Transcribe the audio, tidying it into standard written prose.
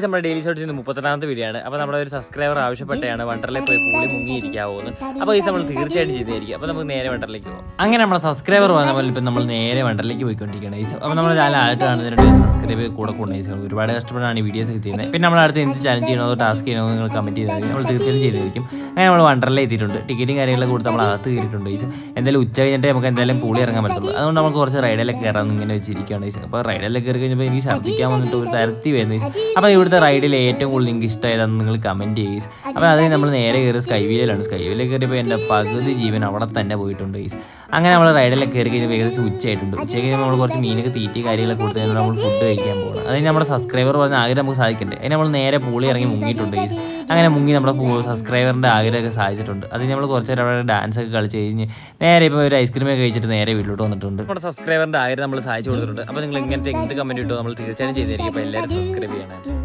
നമ്മുടെ daily ഷോട്ട്സിൽ 38ാമത്തെ video ആണ്. അപ്പോൾ നമ്മുടെ ഒരു സബ്സ്ക്രൈബർ ആവശ്യപ്പെട്ടാണ് വണ്ടറിലേക്ക് പോയി പൂളി മുങ്ങിയിരിക്കാവുന്നത്. അപ്പോൾ ഈ നമ്മൾ തീർച്ചയായിട്ടും ചെയ്തായിരിക്കും. അപ്പോൾ നമുക്ക് നേരെ വണ്ടറിലേക്ക് പോകാം. അങ്ങനെ നമ്മുടെ സബ്സ്ക്രൈബർ പറഞ്ഞ പോലെ ഇപ്പം നമ്മൾ നേരെ വണ്ടറിലേക്ക് പോയിക്കൊണ്ടിരിക്കുകയാണ്. അപ്പോൾ നമ്മൾ ചാനൽ ആയിട്ട് കാണുന്നതിന് സബ്സ്ക്രൈബ് കൂടെ കൊണ്ടുപോയി ഒരുപാട് കഷ്ടപ്പെട്ടാണ് ഈ വീഡിയോസ് ഒക്കെ ചെയ്യുന്നത്. പിന്നെ നമ്മൾ അടുത്ത് എന്ത് ചാലഞ്ച് ചെയ്യണോ ടാസ്ക് ചെയ്യണോ നിങ്ങൾ കമൻറ്റ് ചെയ്താൽ നമ്മൾ തീർച്ചയായും ചെയ്തായിരിക്കും. അങ്ങനെ നമ്മൾ വണ്ടറിലേക്ക് എത്തിയിട്ടുണ്ട്. ടിക്കറ്റും കാര്യങ്ങളൊക്കെ കൊടുത്ത് നമ്മൾ അകത്ത് കയറിയിട്ടുണ്ട്. എന്തായാലും ഉച്ച കഴിഞ്ഞിട്ട് നമുക്ക് എന്തായാലും പൂളി ഇറങ്ങാൻ പറ്റുള്ളൂ. അതുകൊണ്ട് നമുക്ക് കുറച്ച് റൈഡിലൊക്കെ കയറാമെന്ന് ഇങ്ങനെ വെച്ചിരിക്കുകയാണ്. അപ്പോൾ റൈഡിലൊക്കെ കയറി കഴിഞ്ഞപ്പോൾ എനിക്ക് ഛർദ്ദിക്കാൻ വന്നിട്ട് ഒരു തരത്തി വരുന്നത്. അപ്പോൾ ഇവിടുത്തെ റൈഡിൽ ഏറ്റവും കൂടുതൽ നിങ്ങൾക്ക് ഇഷ്ടമായതെന്ന് നിങ്ങൾ കമൻറ്റ് ചെയ്യും. അപ്പോൾ അത് നമ്മൾ നേരെ കയറി സ്കൈ വീലാണ്. സ്കൈ വീലിൽ കയറിയപ്പോൾ എൻ്റെ പകുതി ജീവൻ അവിടെ തന്നെ പോയിട്ടുണ്ട്. അങ്ങനെ നമ്മൾ റൈഡിലൊക്കെ കയറി കഴിഞ്ഞപ്പോൾ ഏകദേശം ഉച്ചയായിട്ടുണ്ട്. ഉച്ചയ്ക്ക് കഴിയുമ്പോൾ നമ്മൾ കുറച്ച് മീനൊക്കെ തീറ്റി കാര്യങ്ങളൊക്കെ കൊടുത്ത് കഴിഞ്ഞാൽ നമ്മൾ ഫുഡ് കഴിക്കാൻ പോകുന്നത്. അതിന് നമ്മുടെ സബ്സ്ക്രൈബർ പറഞ്ഞ ആഗ്രഹം നമുക്ക് സാധിക്കണ്ടേ. അതിന് നമ്മൾ നേരെ പൂളി ഇറങ്ങി മുങ്ങിയിട്ടുണ്ട്. അങ്ങനെ മുങ്ങി നമ്മുടെ സബ്സ്ക്രൈബറിൻ്റെ ആഗ്രഹമൊക്കെ സാധിച്ചിട്ടുണ്ട്. അതിന് നമ്മൾ കുറച്ച് നേരം അവിടെ ഡാൻസ് ഒക്കെ കളിച്ച് കഴിഞ്ഞ് നേരെ ഇപ്പോൾ ഒരു ഐസ്ക്രീമൊക്കെ കഴിച്ചിട്ട് നേരെ വീട്ടിലോട്ട് വന്നിട്ടുണ്ട്. നമ്മുടെ സബ്സ്ക്രൈബറിൻ്റെ ആഗ്രഹം നമ്മൾ സാധിച്ചു കൊടുത്തിട്ടുണ്ട്. അപ്പോൾ നിങ്ങൾ ഇങ്ങനത്തെ എന്ത് കമൻറ്റ് കിട്ടുമോ നമ്മൾ തീർച്ചയായും ചെയ്തായിരിക്കും. അപ്പോൾ എല്ലാവരും സബ്സ്ക്രൈബ് ചെയ്യണം.